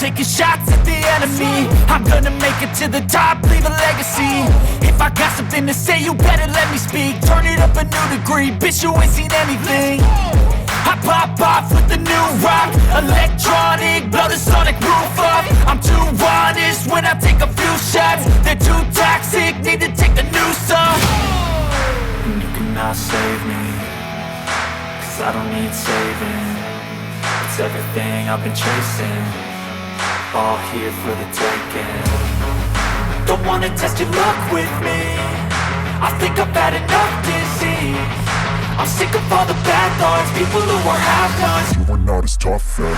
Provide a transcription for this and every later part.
taking shots at the enemy. I'm gonna make it to the top, leave a legacy. If I got something to say, you better let me speak. Turn it up a new degree, bitch, you ain't seen anything. I pop off with the new rock, electronic, blow the sonic roof up. I'm too honest when I take a few shots. They're too toxic, need to take the noose off. And you cannot save me, cause I don't need saving. It's everything I've been chasing, all here for the taking. Don't wanna test your luck with me, I think I've had enough disease. I'm sick of all the bad thoughts, people who are half-nots. You are not as tough as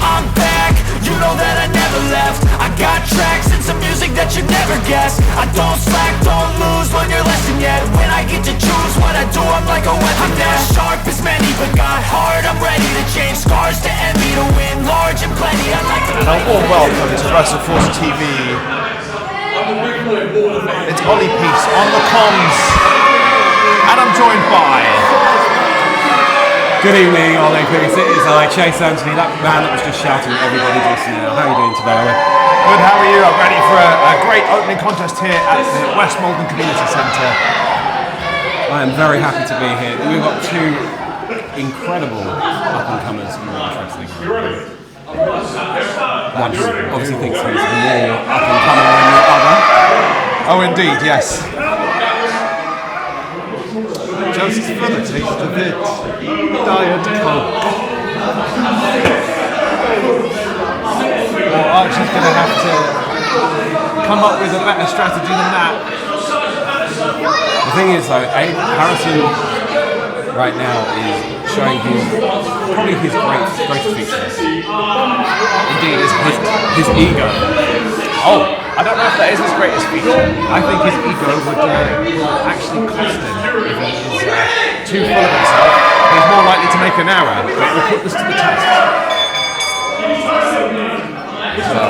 I'm back, you know that I never left. I got tracks and some music that you never guessed. I don't slack, don't lose, learn your lesson yet. When I get to choose what I do, I'm like a weapon. I'm not sharp as many, but got hard. I'm ready to change scars to envy, to win large and plenty. I like to play. Hello, welcome to Wrestle Force TV. It's Ollie Peace on the comms, and I'm joined by. Good evening, Ollie Peace. It is I, Chase Anthony, that man that was just shouting at everybody just now. How are you doing today, Ollie? Good, how are you? I'm ready for a great opening contest here at the West Maldon Community Centre. I am very happy to be here. We've got two incredible up-and-comers in women's wrestling. One obviously thinks he's more up-and-coming than the other. Oh, indeed, yes. Just for the taste of it, Diet Coke. Well, Archie's going to have to come up with a better strategy than that. The thing is, though, Harrison right now is showing probably his greatest features. Indeed, His ego. Oh, I don't know if that is his greatest feature. I think his ego would actually cost him if he is too full of himself. He's more likely to make an error, but we'll put this to the test. So,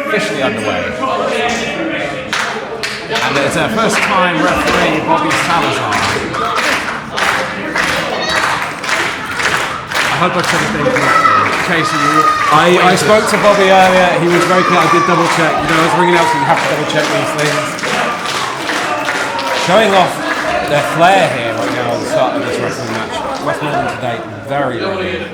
officially underway. And there's our first time referee, Bobby Salazar. I hope I've said his name correctly. Chasing you. I spoke to Bobby earlier. He was very clear. I did double check. You know, I was ringing out, so you have to double check these things. Showing off their flair here right now at the start of this wrestling match. West Maldon to date, very ready.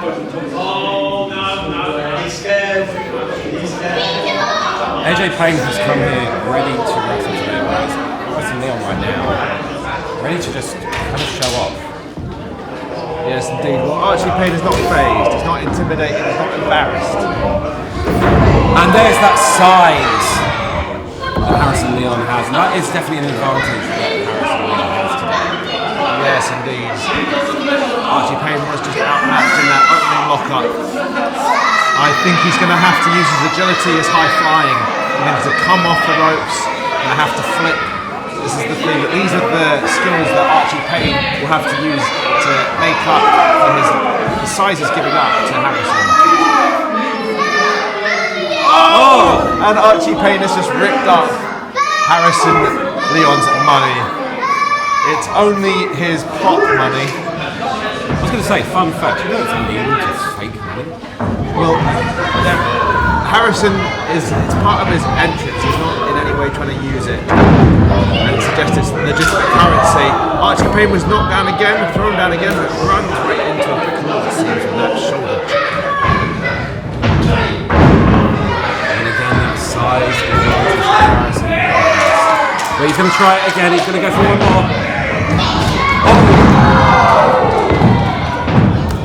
AJ Payne has come here ready to wrestle today, whereas Weston Leon right now, ready to just kind of show off. Yes, indeed. Well, Archie Payne is not phased, he's not intimidated, he's not embarrassed. And there's that size that Harrison Leon has, and that is definitely an advantage that Harrison Leon has today. Yes, indeed. Archie Payne was just outmatched in that opening lockup. I think he's going to have to use his agility, his high flying. He's going to come off the ropes, going to have to flip. This is the thing. These are the skills that Archie Payne will have to use to make up for the size he's giving up to Harrison. Oh! And Archie Payne has just ripped up Harrison Leon's money. It's only his pop money. I was going to say, fun fact, you know it's illegal to fake money? Well, Harrison it's part of his entrance. He's not in any way trying to use it and suggest it's legitimate currency. Archie Payne was knocked down again, thrown down again, but runs right into a brick wall, it seems, with that shoulder. And again, that size advantage for Harrison. But he's going to try it again, he's going to go for one more.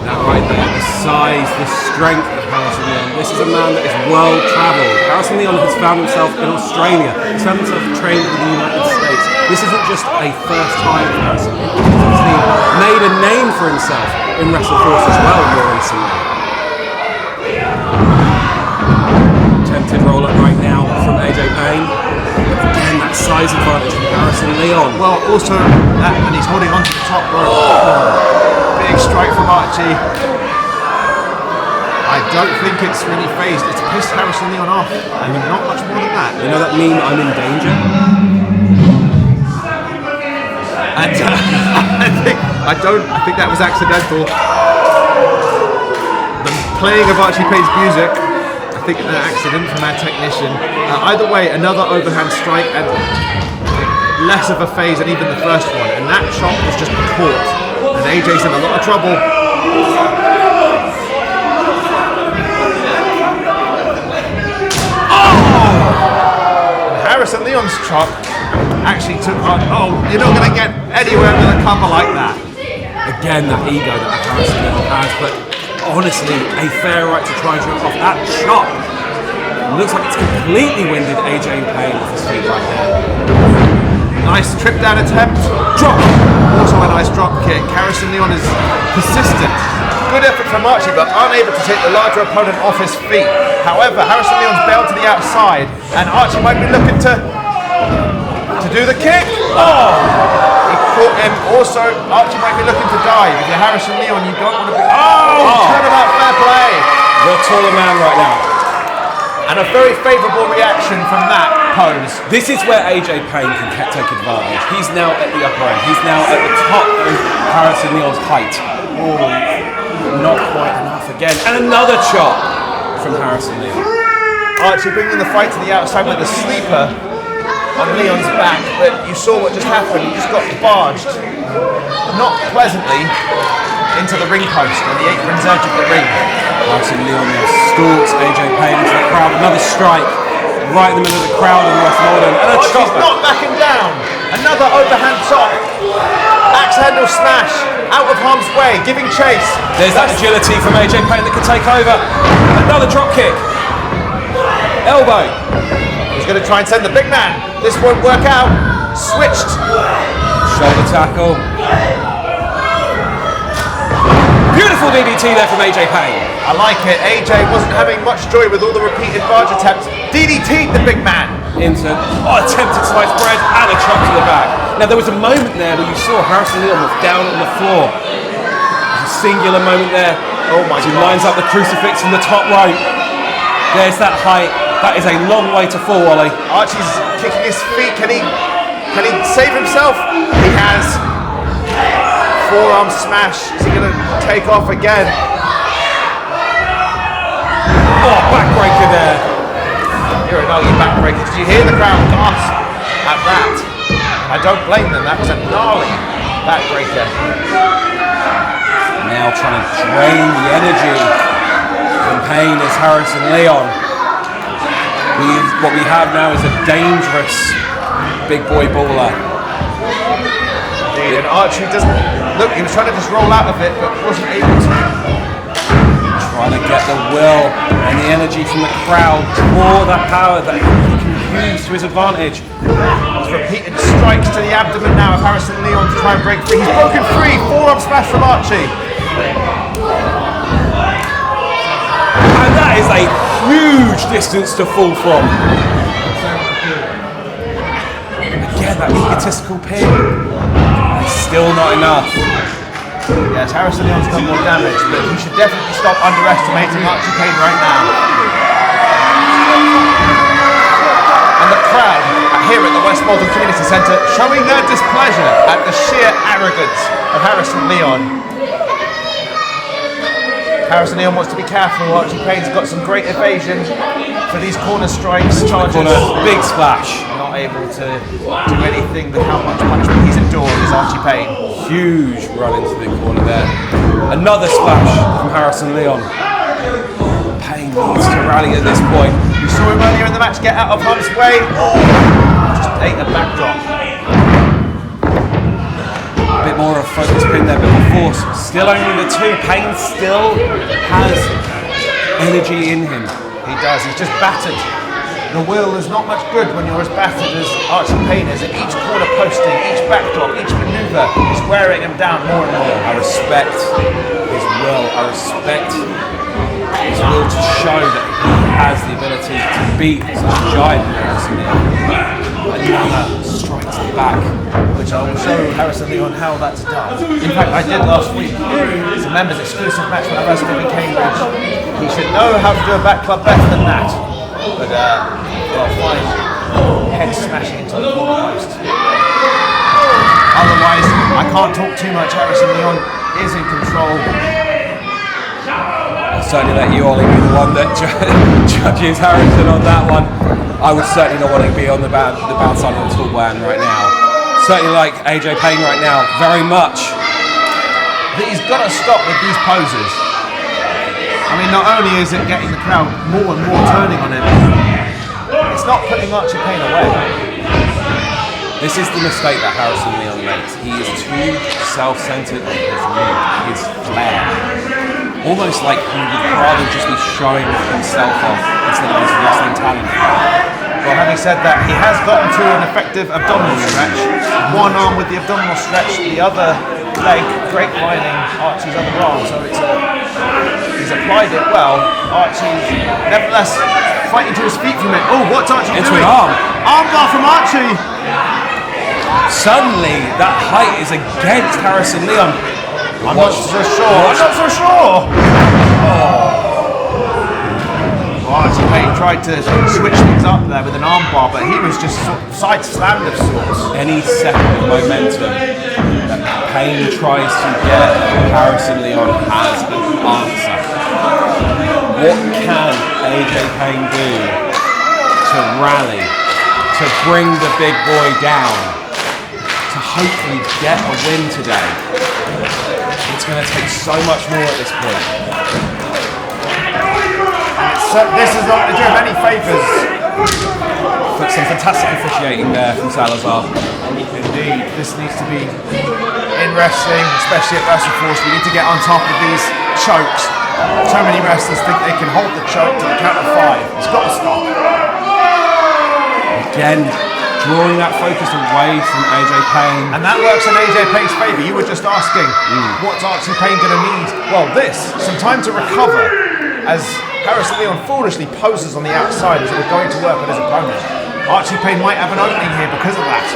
That right there, the size, the strength of Harrison Leon. This is a man that is world travelled. Harrison Leon has found himself in Australia. He's found himself trained in the United States. This isn't just a first time for Harrison Leon. He's actually made a name for himself in Wrestle Force as well more recently. Attempted roll up right now from AJ Payne. Again, that size advantage from Harrison Leon. Well, also that, and he's holding onto the top rope. Big strike from Archie. I don't think it's really phased. It's pissed Harrison Leon off, and not much more than that. You know that meme, I'm in danger? And I think that was accidental. The playing of Archie Payne's music, I think an accident from our technician. Either way, another overhand strike and less of a phase than even the first one. And that chop was just caught. And AJ's in a lot of trouble. And Harrison Leon's chop actually took on. Oh, you're not going to get anywhere with a cover like that. Again, that ego that Harrison Leon has, but honestly, a fair right to try and show off that chop. Looks like it's completely winded AJ Payne off his feet right there. Nice trip down attempt. Drop. Also a nice drop kick. Harrison Leon is persistent. Good effort from Archie, but unable to take the larger opponent off his feet. However, Harrison Leon's bailed to the outside, and Archie might be looking to do the kick. Oh! He caught him. Also, Archie might be looking to dive. If you're Harrison Leon, you don't want to be. Oh! Turnabout, fair play. The taller man right now. And a very favourable reaction from that pose. This is where AJ Payne can take advantage. He's now at the upper end. He's now at the top of Harrison Leon's height. Oh, not quite enough again. And another chop from Harrison Leon. Archie bringing the fight to the outside with a sleeper on Leon's back, but you saw what just happened. He just got barged, not pleasantly, into the ring post on the apron's edge of the ring. Harrison Leon now stalks AJ Payne into the crowd. Another strike right in the middle of the crowd on West Maldon. And a chop. He's not backing down. Another overhand chop. Axe handle smash. Out of harm's way, giving chase. There's that agility from AJ Payne that can take over. Another drop kick. Elbow. He's going to try and send the big man. This won't work out. Switched. Shoulder tackle. Beautiful DDT there from AJ Payne. I like it. AJ wasn't having much joy with all the repeated barge attempts. DDT'd the big man. Into attempted sliced bread and a chop to the back. Now there was a moment there where you saw Harrison Leon was down on the floor. A singular moment there. Oh my God. He lines up the crucifix from the top rope. There's that height. That is a long way to fall, Ollie. Archie's kicking his feet. Can he save himself? He has. Forearm smash. Is he going to take off again? Oh, backbreaker there. You're an ugly backbreaker. Did you hear the crowd gasp at that? I don't blame them. That was a gnarly backbreaker. Now trying to drain the energy from Payne is Harrison Leon. What we have now is a dangerous big boy baller. Indeed, and Archie doesn't look. He was trying to just roll out of it, but wasn't able to. Trying to get the will and the energy from the crowd, draw that power that he can use to his advantage. There's repeated strikes to the abdomen now of Harrison Leon to try and break free. He's broken free. Forearm smash from Archie. And that is a huge distance to fall from. Again, that egotistical pin. Still not enough. Yes, Harrison Leon's done more damage, but he should definitely stop underestimating Archie Payne right now. And the crowd here at the West Maldon Community Centre showing their displeasure at the sheer arrogance of Harrison Leon. Harrison Leon wants to be careful. Archie Payne's got some great evasion for these corner strikes, charges. Big splash. Not able to do anything with how much punishment he's endured is Archie Payne. Huge run into the corner there. Another splash from Harrison Leon. Payne needs to rally at this point. We saw him earlier in the match get out of harm's way. Just ate a backdrop. A bit more of a focused pin there, but the force still only the two. Payne still has energy in him. He does, he's just battered. The will is not much good when you're as battered as Archie Payne is. At each corner posting, each backdrop, each manoeuvre is wearing him down more and more. I respect his will. I respect his will to show that he has the ability to beat such a giant Harrison Leon. Another strike to the back. Which I will show Harrison Leon how that's done. In fact, I did last week. It's a members exclusive match when I wrestled in Cambridge. He should know how to do a back club better than that. But, well, fine. Head smashing into the corner post. Otherwise, I can't talk too much. Harrison Leon is in control. I'll certainly let you, Ollie, be the one that judges Harrison on that one. I would certainly not want to be on the bad side of the tall man right now. Certainly like AJ Payne right now, very much. He's got to stop with these poses. I mean, not only is it getting the crowd more and more turning on him, it's not putting Archie Payne away. This is the mistake that Harrison Leon makes. He is too self-centered on his mood, his flair. Almost like he would rather just be showing himself off instead of his wrestling talent. Well, having said that, he has gotten to an effective abdominal stretch. One arm with the abdominal stretch, the other leg grapevining Archie's other arm. So he's applied it well. Archie's nevertheless fighting to his feet from it. Oh, what's Archie Into doing? an arm. Armbar from Archie. Suddenly, that height is against Harrison Leon. I'm not so sure. Archie Payne tried to switch things up there with an armbar, but he was just side slammed of sorts. Any second of momentum that Payne tries to get, Harrison Leon has an answer. What can AJ Payne do to rally, to bring the big boy down, to hopefully get a win today? It's going to take so much more at this point. So this is not going to do him any favours. Some fantastic officiating there from Salazar. Indeed, this needs to be in wrestling, especially at Wrestle Force. We need to get on top of these chokes. So many wrestlers think they can hold the choke to the count of 5. It's got to stop. Again, drawing that focus away from AJ Payne. And that works in AJ Payne's favour. You were just asking, what's Archie Payne going to need? Well, some time to recover as Harrison Leon foolishly poses on the outside as it was going to work on his opponent. Archie Payne might have an opening here because of that.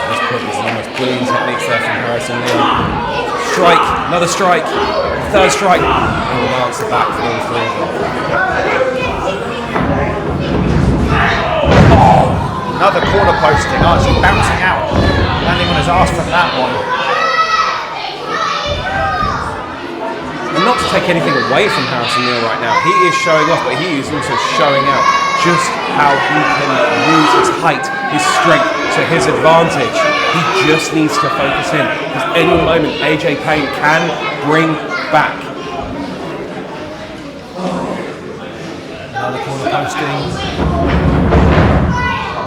At this point, there's almost brilliant techniques there from Harrison Leon. Strike, another strike, third strike, and we'll answer back for all three. Another corner posting. Archie bouncing out, landing on his arse from that one. And not to take anything away from Harrison Leon right now, he is showing off, but he is also showing out just how he can use his height, his strength to his advantage. He just needs to focus in, because any moment AJ Payne can bring back. Another corner posting.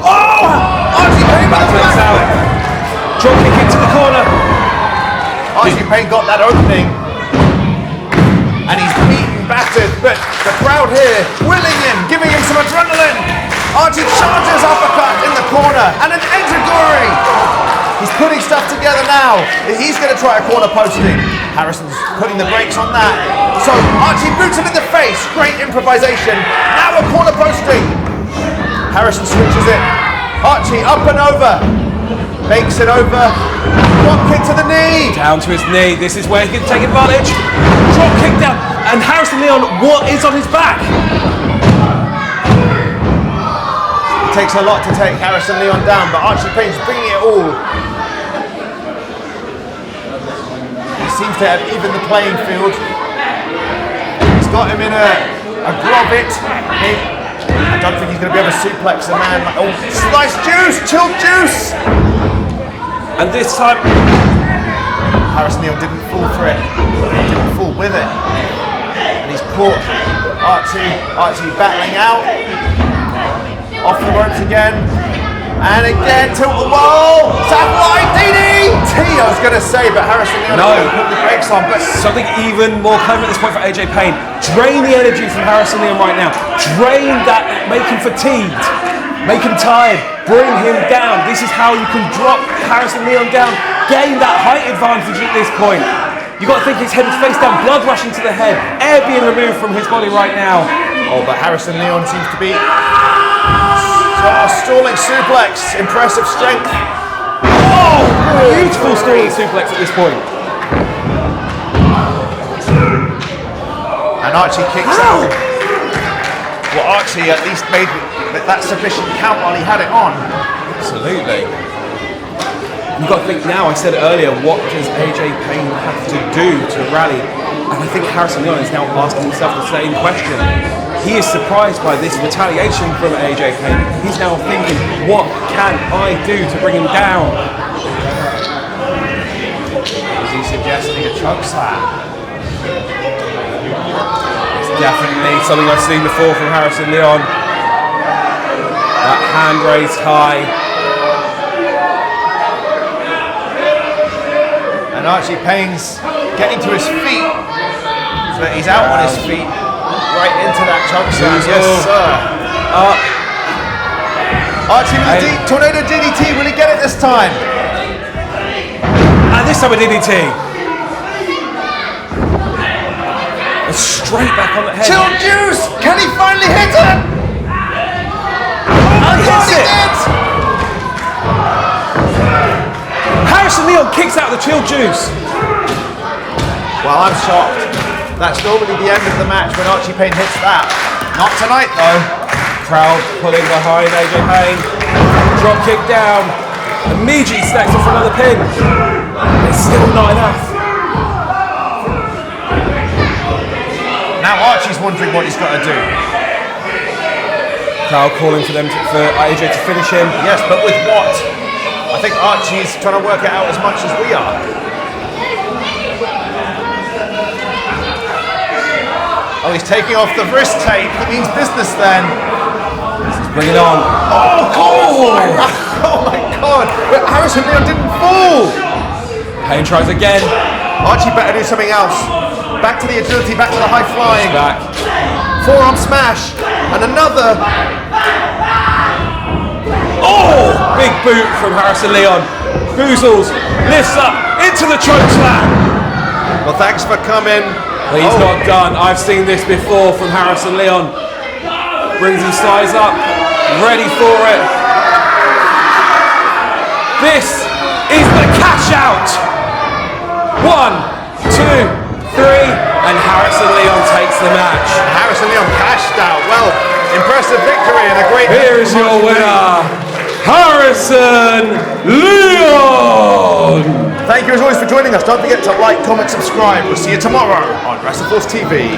Oh! Archie Payne back to out. Drop kick into the corner. Archie Payne got that opening. And he's beaten, battered, but the crowd here willing him, giving him some adrenaline. Archie charges uppercut in the corner and an enziguri. He's putting stuff together now. He's going to try a corner posting. Harrison's putting the brakes on that. So Archie boots him in the face. Great improvisation. Now a corner posting. Harrison switches it. Archie up and over. Makes it over. Drop kick to the knee. Down to his knee. This is where he can take advantage. Drop kick down. And Harrison Leon, what is on his back? It takes a lot to take Harrison Leon down, but Archie Payne's bringing it all. He seems to have even the playing field. He's got him in a grommet. I don't think he's going to be able to suplex a man. Oh, sliced juice, chilled juice. And this time, Harrison Leon didn't fall for it. He didn't fall with it. And he's caught Archie battling out. Off the ropes again. And again, tilt the wall. Satellite DDT, I was going to say, but Harrison Leon put the brakes on. But something even more clever at this point for AJ Payne. Drain the energy from Harrison Leon right now. Drain that, make him fatigued. Make him tired. Bring him down. This is how you can drop Harrison Leon down. Gain that height advantage at this point. You got to think his head is face down, blood rushing to the head, air being removed from his body right now. Oh, but Harrison Leon seems to be stalling suplex, impressive strength. Oh, beautiful stalling suplex at this point. And Archie kicks out. Well, Archie at least made that sufficient count while he had it on. Absolutely. You've got to think now, I said earlier, what does AJ Payne have to do to rally? And I think Harrison Leon is now asking himself the same question. He is surprised by this retaliation from AJ Payne. He's now thinking, what can I do to bring him down? Is he suggesting a choke slam? It's definitely something I've seen before from Harrison Leon. That hand raised high. And Archie Payne's getting to his feet, so that he's out on his feet, right into that choke slam. Yes, sir. Archie with a tornado DDT. Will he get it this time? And this time a DDT. And straight back on the head. Chill Juice! Can he finally hit it? And hits it. Harrison Leon kicks out the Chill Juice. Well, I'm shocked. That's normally the end of the match when Archie Payne hits that. Not tonight, though. Crowd pulling behind AJ Payne. Drop kick down. Immediately stacks off another pin. It's still not enough. Now Archie's wondering what he's got to do. Crowd calling for AJ to finish him. Yes, but with what? I think Archie's trying to work it out as much as we are. Oh, he's taking off the wrist tape. That means business then. Bring it on. Oh my God! But Harrison Leon didn't fall. Payne tries again. Archie better do something else. Back to the agility, back to the high flying. Back. Forearm smash. And another. Oh! Big boot from Harrison Leon. Boozles. Lifts up into the choke slam. Well, thanks for coming. But he's not done. I've seen this before from Harrison Leon. Brings his size up. Ready for it. This is the cash out. 1, 2, 3, and Harrison Leon takes the match. Harrison Leon cashed out. Well, impressive victory and a great. Here is your winner, Harrison Leon. Thank you as always for joining us. Don't forget to like, comment, subscribe. We'll see you tomorrow on Wrestle Force TV.